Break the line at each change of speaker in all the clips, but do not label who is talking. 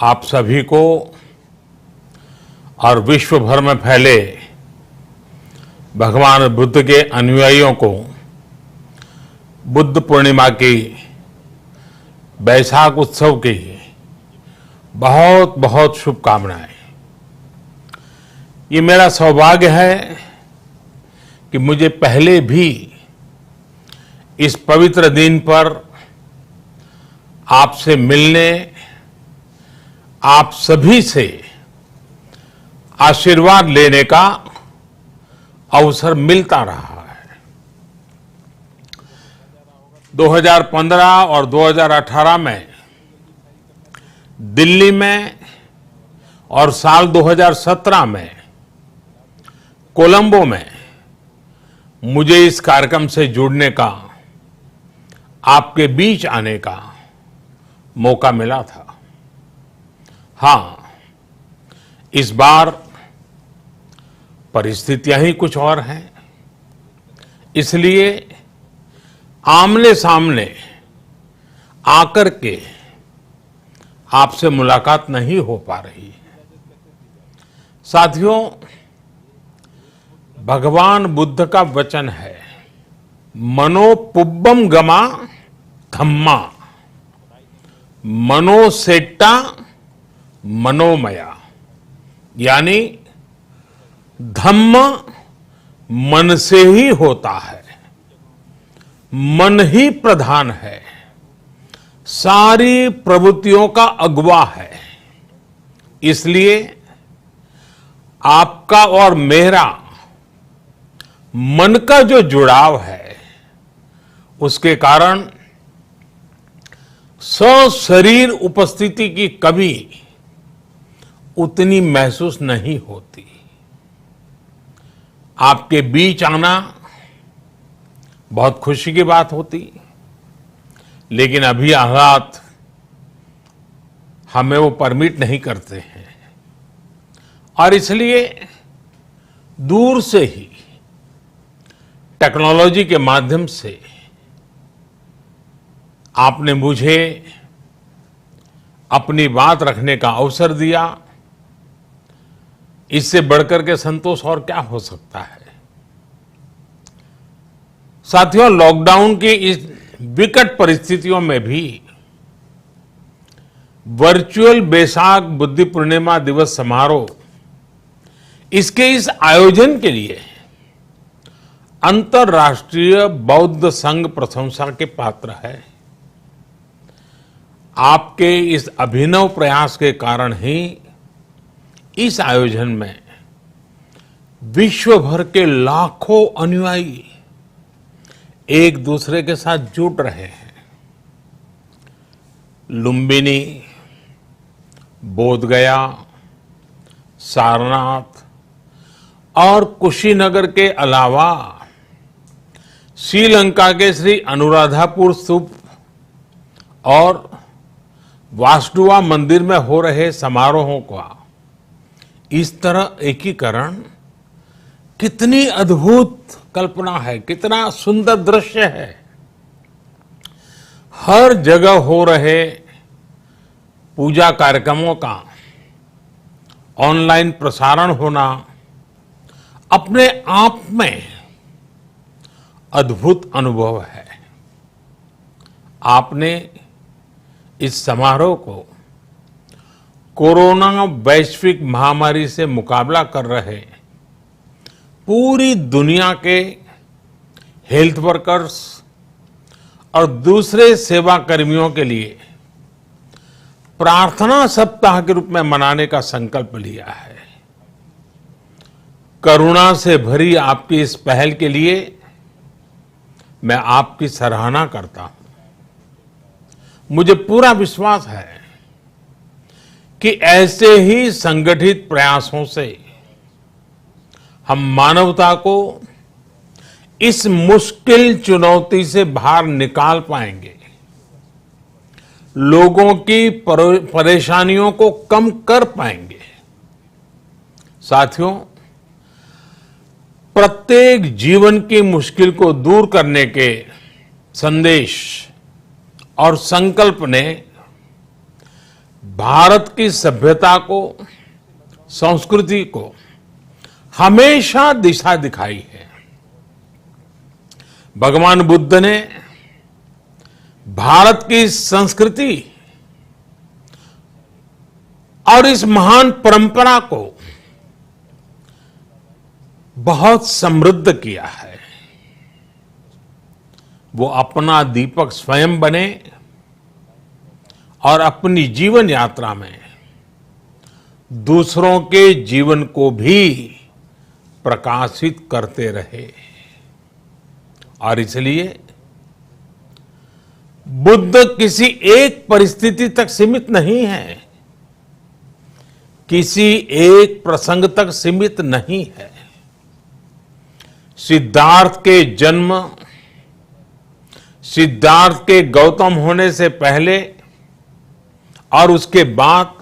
आप सभी को और विश्व भर में फैले भगवान बुद्ध के अनुयायियों को बुद्ध पूर्णिमा की बैसाख उत्सव की बहुत बहुत शुभकामनाएं। ये मेरा सौभाग्य है कि मुझे पहले भी इस पवित्र दिन पर आपसे मिलने, आप सभी से आशीर्वाद लेने का अवसर मिलता रहा है। 2015 और 2018 में दिल्ली में और साल 2017 में कोलंबो में मुझे इस कार्यक्रम से जुड़ने का, आपके बीच आने का मौका मिला था। हाँ, इस बार परिस्थितियां ही कुछ और हैं, इसलिए आमने सामने आकर के आपसे मुलाकात नहीं हो पा रही है। साथियों, भगवान बुद्ध का वचन है, मनो पुब्बम गमा धम्मा, मनोसेट्टा मनोमया, यानी धम्म मन से ही होता है, मन ही प्रधान है, सारी प्रवृत्तियों का अगुवा है। इसलिए आपका और मेरा मन का जो जुड़ाव है, उसके कारण सशरीर उपस्थिति की कभी उतनी महसूस नहीं होती। आपके बीच आना बहुत खुशी की बात होती, लेकिन अभी हालात हमें वो परमिट नहीं करते हैं और इसलिए दूर से ही टेक्नोलॉजी के माध्यम से आपने मुझे अपनी बात रखने का अवसर दिया। इससे बढ़कर के संतोष और क्या हो सकता है। साथियों, लॉकडाउन की इस विकट परिस्थितियों में भी वर्चुअल बैसाख बुद्ध पूर्णिमा दिवस समारोह, इसके इस आयोजन के लिए अंतर्राष्ट्रीय बौद्ध संघ प्रशंसा के पात्र है। आपके इस अभिनव प्रयास के कारण ही इस आयोजन में विश्व भर के लाखों अनुयायी एक दूसरे के साथ जुड़ रहे हैं। लुम्बिनी, बोधगया, सारनाथ और कुशीनगर के अलावा श्रीलंका के श्री अनुराधापुर स्तूप और वासुदेवा मंदिर में हो रहे समारोहों का इस तरह एकीकरण कितनी अद्भुत कल्पना है, कितना सुंदर दृश्य है। हर जगह हो रहे पूजा कार्यक्रमों का ऑनलाइन प्रसारण होना अपने आप में अद्भुत अनुभव है। आपने इस समारोह को कोरोना वैश्विक महामारी से मुकाबला कर रहे पूरी दुनिया के हेल्थ वर्कर्स और दूसरे सेवा कर्मियों के लिए प्रार्थना सप्ताह के रूप में मनाने का संकल्प लिया है। करुणा से भरी आपकी इस पहल के लिए मैं आपकी सराहना करता हूं। मुझे पूरा विश्वास है कि ऐसे ही संगठित प्रयासों से हम मानवता को इस मुश्किल चुनौती से बाहर निकाल पाएंगे, लोगों की परेशानियों को कम कर पाएंगे। साथियों, प्रत्येक जीवन की मुश्किल को दूर करने के संदेश और संकल्प ने भारत की सभ्यता को, संस्कृति को हमेशा दिशा दिखाई है। भगवान बुद्ध ने भारत की संस्कृति और इस महान परंपरा को बहुत समृद्ध किया है। वो अपना दीपक स्वयं बने और अपनी जीवन यात्रा में दूसरों के जीवन को भी प्रकाशित करते रहे। और इसलिए बुद्ध किसी एक परिस्थिति तक सीमित नहीं है, किसी एक प्रसंग तक सीमित नहीं है। सिद्धार्थ के जन्म, सिद्धार्थ के गौतम होने से पहले और उसके बाद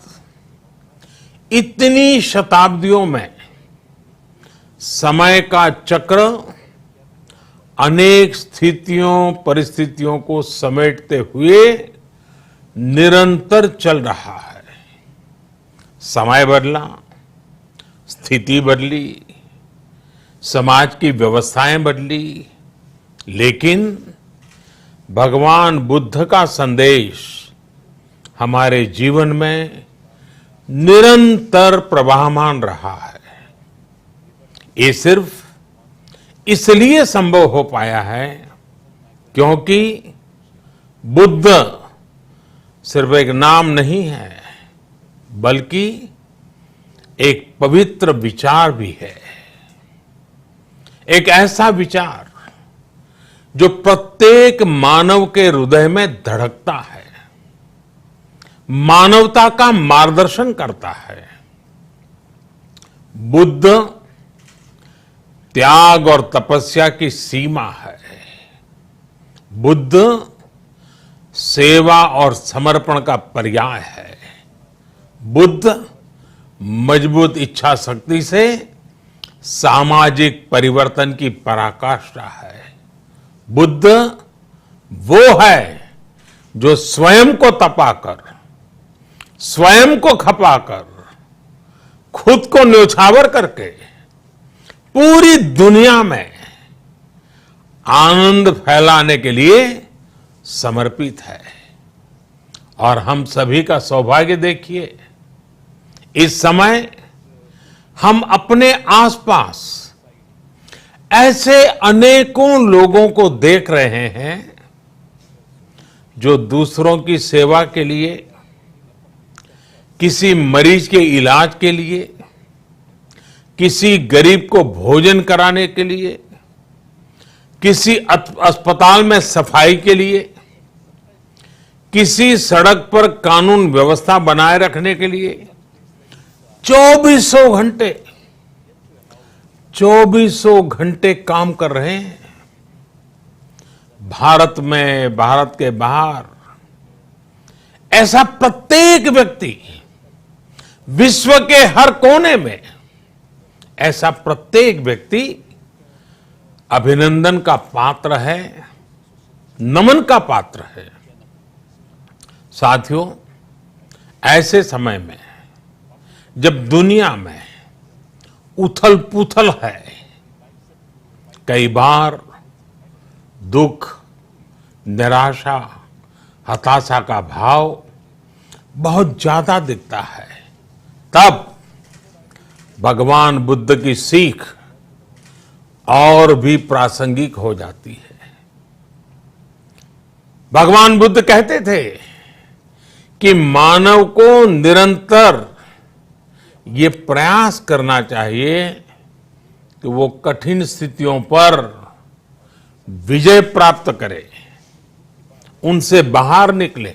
इतनी शताब्दियों में समय का चक्र अनेक स्थितियों, परिस्थितियों को समेटते हुए निरंतर चल रहा है। समय बदला, स्थिति बदली, समाज की व्यवस्थाएं बदली, लेकिन भगवान बुद्ध का संदेश हमारे जीवन में निरंतर प्रवाहमान रहा है। ये सिर्फ इसलिए संभव हो पाया है क्योंकि बुद्ध सिर्फ एक नाम नहीं है, बल्कि एक पवित्र विचार भी है। एक ऐसा विचार जो प्रत्येक मानव के हृदय में धड़कता है, मानवता का मार्गदर्शन करता है। बुद्ध त्याग और तपस्या की सीमा है। बुद्ध सेवा और समर्पण का पर्याय है। बुद्ध मजबूत इच्छा शक्ति से सामाजिक परिवर्तन की पराकाष्ठा है। बुद्ध वो है जो स्वयं को तपाकर, स्वयं को खपाकर, खुद को न्योछावर करके पूरी दुनिया में आनंद फैलाने के लिए समर्पित है। और हम सभी का सौभाग्य देखिए, इस समय हम अपने आसपास ऐसे अनेकों लोगों को देख रहे हैं जो दूसरों की सेवा के लिए, किसी मरीज के इलाज के लिए, किसी गरीब को भोजन कराने के लिए, किसी अस्पताल में सफाई के लिए, किसी सड़क पर कानून व्यवस्था बनाए रखने के लिए चौबीसों घंटे काम कर रहे हैं। भारत में, भारत के बाहर ऐसा प्रत्येक व्यक्ति, विश्व के हर कोने में ऐसा प्रत्येक व्यक्ति अभिनंदन का पात्र है, नमन का पात्र है। साथियों, ऐसे समय में जब दुनिया में उथल पुथल है, कई बार दुख, निराशा, हताशा का भाव बहुत ज्यादा दिखता है, तब भगवान बुद्ध की सीख और भी प्रासंगिक हो जाती है। भगवान बुद्ध कहते थे कि मानव को निरंतर ये प्रयास करना चाहिए कि वो कठिन स्थितियों पर विजय प्राप्त करे, उनसे बाहर निकले।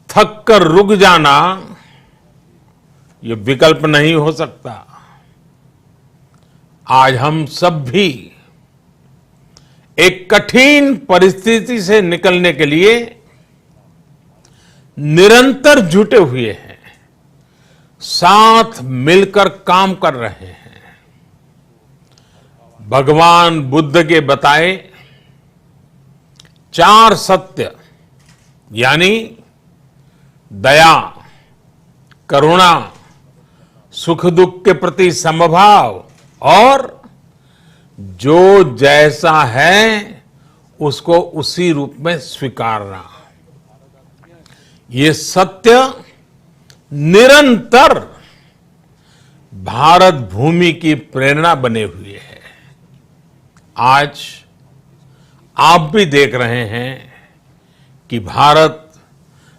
थक कर रुक जाना ये विकल्प नहीं हो सकता। आज हम सब भी एक कठिन परिस्थिति से निकलने के लिए निरंतर जुटे हुए हैं, साथ मिलकर काम कर रहे हैं। भगवान बुद्ध के बताए 4 सत्य, यानी दया, करुणा, सुख दुख के प्रति समभाव और जो जैसा है उसको उसी रूप में स्वीकारना, ये सत्य निरंतर भारत भूमि की प्रेरणा बने हुए है। आज आप भी देख रहे हैं कि भारत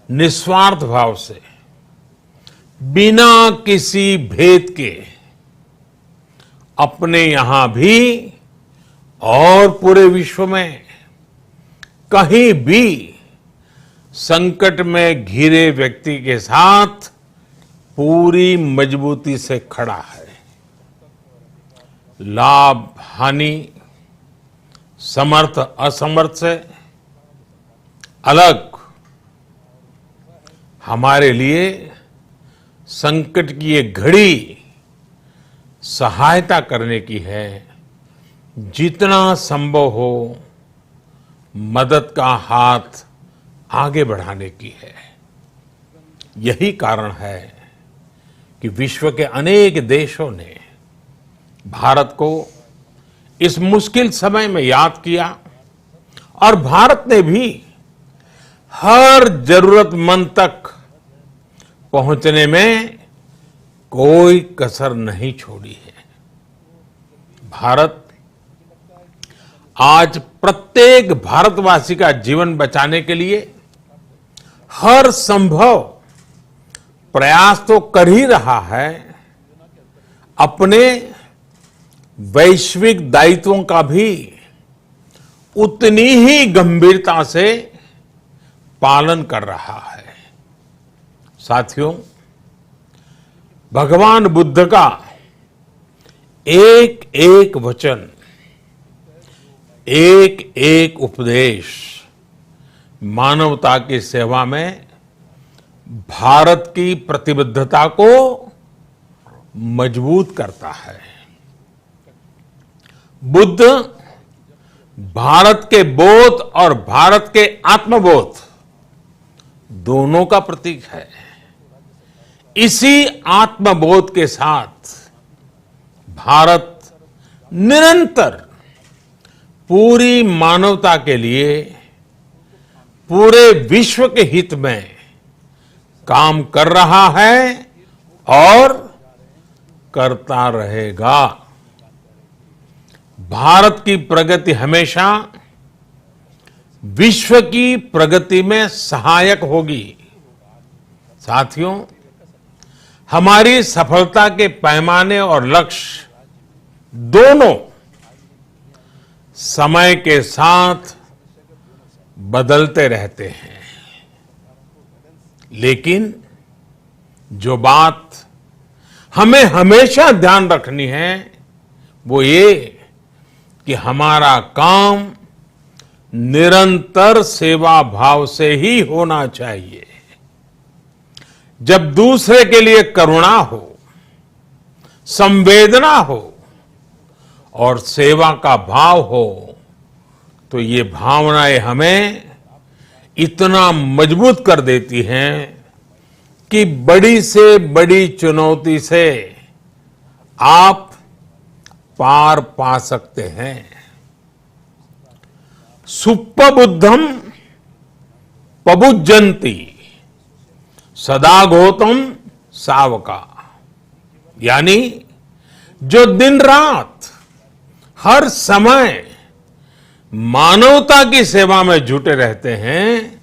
निस्वार्थ भाव से बिना किसी भेद के अपने यहां भी और पूरे विश्व में कहीं भी संकट में घिरे व्यक्ति के साथ पूरी मजबूती से खड़ा है। लाभ हानि, समर्थ असमर्थ से अलग हमारे लिए संकट की ये घड़ी सहायता करने की है। जितना संभव हो मदद का हाथ आगे बढ़ाने की है। यही कारण है कि विश्व के अनेक देशों ने भारत को इस मुश्किल समय में याद किया और भारत ने भी हर जरूरतमंद तक पहुंचने में कोई कसर नहीं छोड़ी है। भारत आज प्रत्येक भारतवासी का जीवन बचाने के लिए हर संभव प्रयास तो कर ही रहा है, अपने वैश्विक दायित्वों का भी उतनी ही गंभीरता से पालन कर रहा है। साथियों, भगवान बुद्ध का एक एक वचन, एक एक उपदेश मानवता की सेवा में भारत की प्रतिबद्धता को मजबूत करता है। बुद्ध भारत के बोध और भारत के आत्मबोध दोनों का प्रतीक है। इसी आत्मबोध के साथ भारत निरंतर पूरी मानवता के लिए, पूरे विश्व के हित में काम कर रहा है और करता रहेगा। भारत की प्रगति हमेशा विश्व की प्रगति में सहायक होगी। साथियों, हमारी सफलता के पैमाने और लक्ष्य दोनों समय के साथ बदलते रहते हैं, लेकिन जो बात हमें हमेशा ध्यान रखनी है वो ये कि हमारा काम निरंतर सेवा भाव से ही होना चाहिए। जब दूसरे के लिए करुणा हो, संवेदना हो और सेवा का भाव हो तो ये भावनाएं हमें इतना मजबूत कर देती हैं कि बड़ी से बड़ी चुनौती से आप पार पा सकते हैं। सुप्पबुद्धम पबुज्जन्ति सदा गौतम सावका, यानी जो दिन रात हर समय मानवता की सेवा में जुटे रहते हैं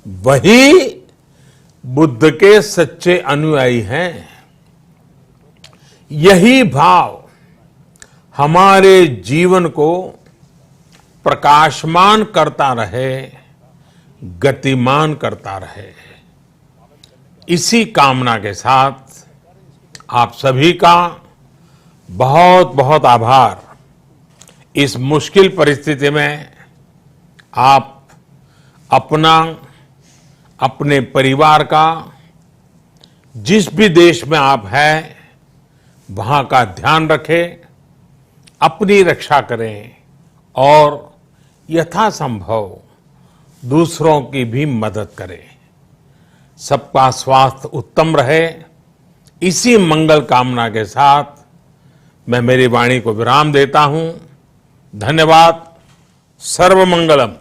वही बुद्ध के सच्चे अनुयायी हैं। यही भाव हमारे जीवन को प्रकाशमान करता रहे, गतिमान करता रहे। इसी कामना के साथ आप सभी का बहुत बहुत आभार। इस मुश्किल परिस्थिति में आप अपना, अपने परिवार का, जिस भी देश में आप हैं वहां का ध्यान रखें, अपनी रक्षा करें और यथासंभव दूसरों की भी मदद करें। सबका स्वास्थ्य उत्तम रहे, इसी मंगल कामना के साथ मैं मेरी वाणी को विराम देता हूं। धन्यवाद। सर्वमंगलम।